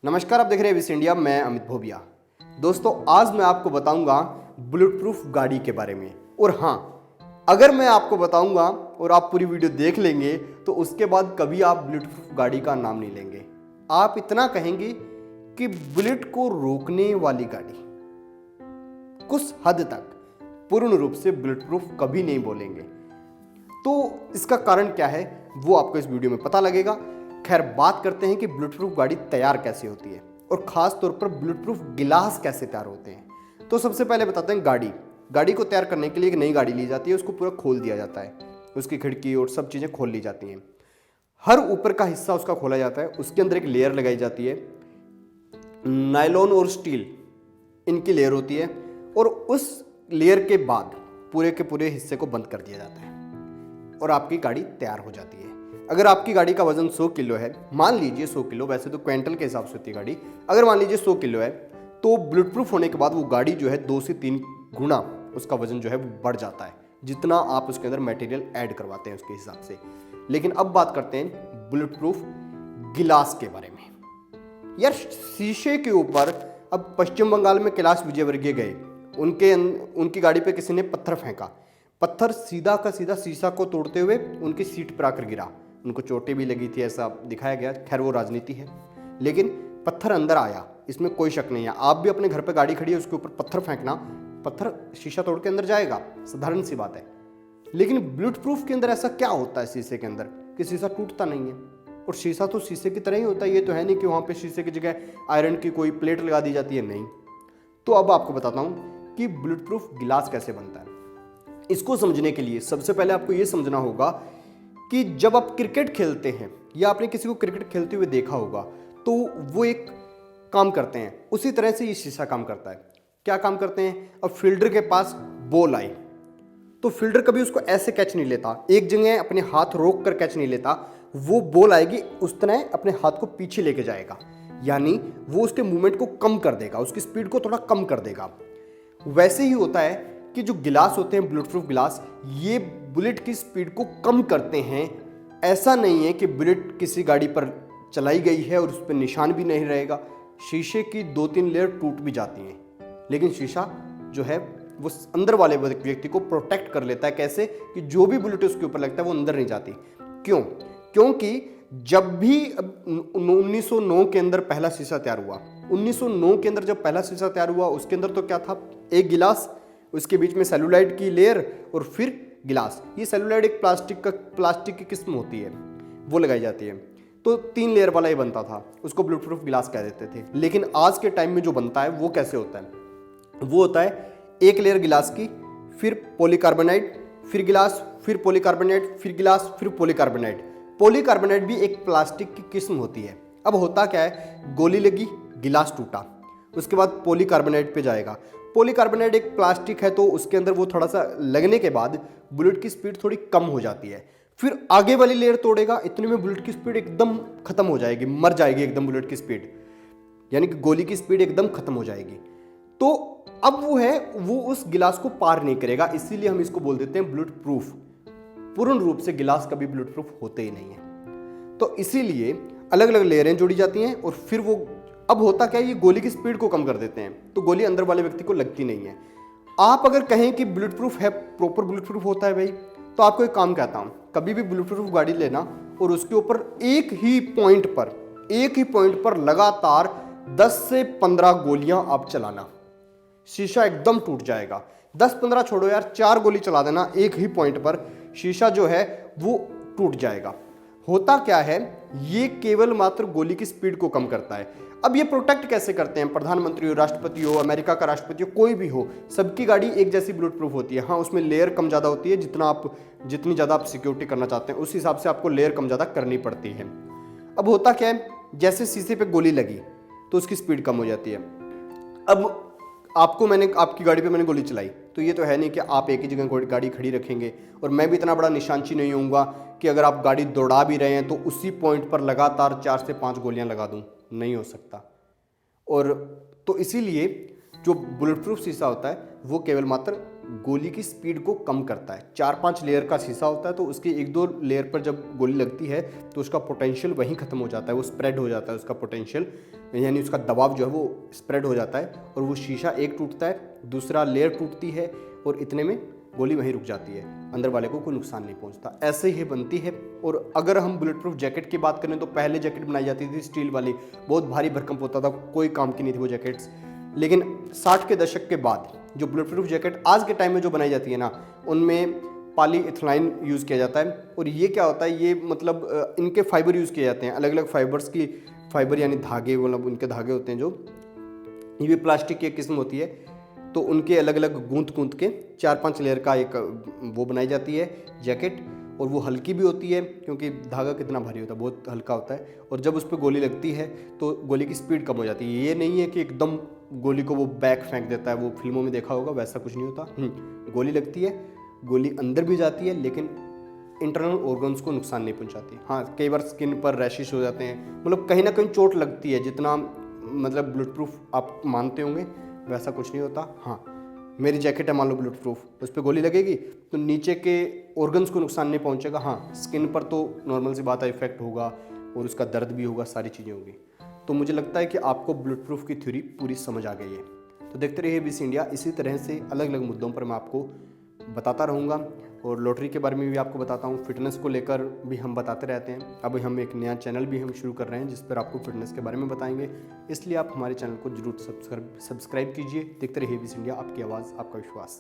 नमस्कार, आप देख रहे हैं विस इंडिया। मैं अमित भोबिया। दोस्तों, आज मैं आपको बताऊंगा बुलेट प्रूफ गाड़ी के बारे में। और हाँ, अगर मैं आपको बताऊंगा और आप पूरी वीडियो देख लेंगे तो उसके बाद कभी आप बुलेट प्रूफ गाड़ी का नाम नहीं लेंगे। आप इतना कहेंगे कि बुलेट को रोकने वाली गाड़ी। कुछ हद तक पूर्ण रूप से बुलेट प्रूफ कभी नहीं बोलेंगे। तो इसका कारण क्या है वो आपको इस वीडियो में पता लगेगा। खैर, बात करते हैं कि बुलेट प्रूफ गाड़ी तैयार कैसे होती है और खास तौर पर बुलेट प्रूफ गिलास कैसे तैयार होते हैं। तो सबसे पहले बताते हैं गाड़ी को तैयार करने के लिए एक नई गाड़ी ली जाती है, उसको पूरा खोल दिया जाता है, उसकी खिड़की और सब चीज़ें खोल ली जाती हैं। हर ऊपर का हिस्सा उसका खोला जाता है, उसके अंदर एक लेयर लगाई जाती है, नायलॉन और स्टील इनकी लेयर होती है, और उस लेयर के बाद पूरे के पूरे हिस्से को बंद कर दिया जाता है और आपकी गाड़ी तैयार हो जाती है। अगर आपकी गाड़ी का वजन 100 किलो है, मान लीजिए 100 किलो, वैसे तो क्विंटल के हिसाब से होती है गाड़ी, अगर मान लीजिए 100 किलो है, तो बुलेट प्रूफ होने के बाद वो गाड़ी जो है 2 से 3 गुना उसका वजन जो है वो बढ़ जाता है, जितना आप उसके अंदर मटेरियल ऐड करवाते हैं उसके हिसाब से। लेकिन अब बात करते हैं बुलेट प्रूफ गिलास के बारे में। यार, शीशे के ऊपर अब पश्चिम बंगाल में कैलाश विजयवर्गीय गए, उनकी गाड़ी पे किसी ने पत्थर फेंका, पत्थर सीधा का सीधा शीशा को तोड़ते हुए उनकी सीट पर आकर गिरा। उनको चोटें भी लगी थी, ऐसा दिखाया गया। खैर, वो राजनीति है, लेकिन पत्थर अंदर आया, इसमें कोई शक नहीं है। आप भी अपने घर पे गाड़ी खड़ी है, उसके ऊपर पत्थर फेंकना, पत्थर शीशा तोड़ के अंदर जाएगा, साधारण सी बात है। लेकिन बुलेट प्रूफ के अंदर ऐसा क्या होता है शीशे के अंदर कि शीशा टूटता नहीं है। और शीशा तो शीशे की तरह ही होता है, ये तो है नहीं कि वहाँ पे शीशे की जगह आयरन की कोई प्लेट लगा दी जाती है, नहीं। तो अब आपको बताता हूँ कि बुलेट प्रूफ गिलास कैसे बनता है। इसको समझने के लिए सबसे पहले आपको ये समझना होगा कि जब आप क्रिकेट खेलते हैं या आपने किसी को क्रिकेट खेलते हुए देखा होगा, तो वो एक काम करते हैं, उसी तरह से ये शीशा काम करता है। क्या काम करते हैं? अब फील्डर के पास बॉल आई तो फील्डर कभी उसको ऐसे कैच नहीं लेता, एक जगह अपने हाथ रोक कर कैच नहीं लेता। वो बॉल आएगी, उस तरह अपने हाथ को पीछे लेके जाएगा, यानी वो उसके मूवमेंट को कम कर देगा, उसकी स्पीड को थोड़ा कम कर देगा। वैसे ही होता है कि जो गिलास होते हैं, बुलेट प्रूफ गिलास, ये बुलेट की स्पीड को कम करते हैं। ऐसा नहीं है कि बुलेट किसी गाड़ी पर चलाई गई है और उस पर निशान भी नहीं रहेगा। शीशे की 2-3 लेयर टूट भी जाती हैं, लेकिन शीशा जो है वो अंदर वाले व्यक्ति को प्रोटेक्ट कर लेता है। कैसे? कि जो भी बुलेट उसके ऊपर लगता है वो अंदर नहीं जाती। क्यों? क्योंकि जब भी 1909 के अंदर पहला शीशा तैयार हुआ, 1909 के अंदर जब पहला शीशा तैयार हुआ, उसके अंदर तो क्या था? एक गिलास, उसके बीच में सेलुलाइड की लेयर और फिर गिलास। ये सेलुलाइड एक प्लास्टिक की किस्म होती है, वो लगाई जाती है। तो 3 लेयर वाला ही बनता था, उसको बुलेट प्रूफ गिलास कह देते थे। लेकिन आज के टाइम में जो बनता है वो कैसे होता है? वो होता है एक लेयर गिलास की, फिर पॉलीकार्बोनेट, फिर गिलास, फिर पॉलीकार्बोनेट, फिर गिलास, फिर पॉलीकार्बोनेट। पॉलीकार्बोनेट भी एक प्लास्टिक की किस्म होती है। अब होता क्या है, गोली लगी, गिलास टूटा, उसके बाद पॉलीकार्बोनेट पे जाएगा। पॉलीकार्बोनेट एक प्लास्टिक है, तो उसके अंदर वो थोड़ा सा लगने के बाद बुलेट की स्पीड थोड़ी कम हो जाती है। फिर आगे वाली लेयर तोड़ेगा, इतने में बुलेट की स्पीड एकदम खत्म हो जाएगी, मर जाएगी एकदम बुलेट की स्पीड, यानी कि गोली की स्पीड एकदम खत्म हो जाएगी। तो अब वो उस गिलास को पार नहीं करेगा, इसीलिए हम इसको बोल देते हैं बुलेट प्रूफ। पूर्ण रूप से गिलास कभी बुलेट प्रूफ होते ही नहीं है। तो इसीलिए अलग अलग लेयरें जोड़ी जाती हैं और फिर वो, अब होता क्या है, ये गोली की स्पीड को कम कर देते हैं, तो गोली अंदर वाले व्यक्ति को लगती नहीं है। आप अगर कहें कि बुलेट प्रूफ है, प्रॉपर बुलेट प्रूफ होता है भाई, तो आपको एक काम कहता हूं, कभी भी बुलेट प्रूफ गाड़ी लेना और उसके ऊपर एक ही पॉइंट पर लगातार 10 से 15 गोलियां आप चलाना, शीशा एकदम टूट जाएगा। 10-15 छोड़ो यार, 4 गोली चला देना एक ही पॉइंट पर, शीशा जो है वो टूट जाएगा। होता क्या है, ये केवल मात्र गोली की स्पीड को कम करता है। अब ये प्रोटेक्ट कैसे करते हैं? प्रधानमंत्री हो, राष्ट्रपति हो, अमेरिका का राष्ट्रपति हो, कोई भी हो, सबकी गाड़ी एक जैसी बुलेट प्रूफ होती है। हाँ, उसमें लेयर कम ज़्यादा होती है, जितनी ज़्यादा आप सिक्योरिटी करना चाहते हैं उस हिसाब से आपको लेयर कम ज़्यादा करनी पड़ती है। अब होता क्या है, जैसे शीशे पे गोली लगी तो उसकी स्पीड कम हो जाती है। अब आपकी गाड़ी पे मैंने गोली चलाई, तो ये तो है नहीं कि आप एक ही जगह गाड़ी खड़ी रखेंगे, और मैं भी इतना बड़ा निशानची नहीं होऊंगा कि अगर आप गाड़ी दौड़ा भी रहे हैं तो उसी पॉइंट पर लगातार 4 से 5 गोलियां लगा दूं, नहीं हो सकता। और तो इसीलिए जो बुलेट प्रूफ शीशा होता है वो केवल मात्र गोली की स्पीड को कम करता है। 4-5 लेयर का शीशा होता है, तो उसके 1-2 लेयर पर जब गोली लगती है तो उसका पोटेंशियल वहीं ख़त्म हो जाता है, वो स्प्रेड हो जाता है उसका पोटेंशियल, यानी उसका दबाव जो है वो स्प्रेड हो जाता है और वो शीशा एक टूटता है, दूसरा लेयर टूटती है और इतने में गोली वहीं रुक जाती है, अंदर वाले को कोई नुकसान नहीं पहुंचता। ऐसे ही बनती है। और अगर हम बुलेट प्रूफ जैकेट की बात करें तो पहले जैकेट बनाई जाती थी स्टील वाली, बहुत भारी भरकम होता था, कोई काम की नहीं थी वो जैकेट्स। लेकिन 60 के दशक के बाद जो बुलेट प्रूफ जैकेट आज के टाइम में जो बनाई जाती है ना, उनमें पॉलीइथिलीन यूज़ किया जाता है। और ये क्या होता है, ये मतलब इनके फाइबर यूज़ किए जाते हैं, अलग अलग फाइबर्स की, फाइबर यानी धागे, मतलब उनके धागे होते हैं जो, ये भी प्लास्टिक की एक किस्म होती है, तो उनके अलग अलग गूंथ गूंथ के 4-5 लेयर का एक वो बनाई जाती है जैकेट। और वो हल्की भी होती है क्योंकि धागा कितना भारी होता है, बहुत हल्का होता है। और जब उस पर गोली लगती है तो गोली की स्पीड कम हो जाती है। ये नहीं है कि एकदम गोली को वो बैक फेंक देता है, वो फिल्मों में देखा होगा, वैसा कुछ नहीं होता। गोली लगती है, गोली अंदर भी जाती है, लेकिन इंटरनल ऑर्गन्स को नुकसान नहीं पहुंचाती। हाँ, कई बार स्किन पर रैशेस हो जाते हैं, मतलब कहीं ना कहीं चोट लगती है, जितना मतलब बुलेट प्रूफ आप मानते होंगे वैसा कुछ नहीं होता। हाँ, मेरी जैकेट है मान लो बुलेट प्रूफ, उस पर गोली लगेगी तो नीचे के ऑर्गन्स को नुकसान नहीं पहुंचेगा। हाँ, स्किन पर तो नॉर्मल सी बात है, इफेक्ट होगा और उसका दर्द भी होगा, सारी चीज़ें होगी। तो मुझे लगता है कि आपको बुलेट प्रूफ की थ्योरी पूरी समझ आ गई है। तो देखते रहिए बीस इंडिया, इसी तरह से अलग अलग मुद्दों पर मैं आपको बताता रहूँगा और लॉटरी के बारे में भी आपको बताता हूँ, फिटनेस को लेकर भी हम बताते रहते हैं। अब हम एक नया चैनल भी हम शुरू कर रहे हैं जिस पर आपको फिटनेस के बारे में बताएंगे, इसलिए आप हमारे चैनल को जरूर सब्सक्राइब कीजिए। देखते रहिए बीस इंडिया, आपकी आवाज़, आपका विश्वास।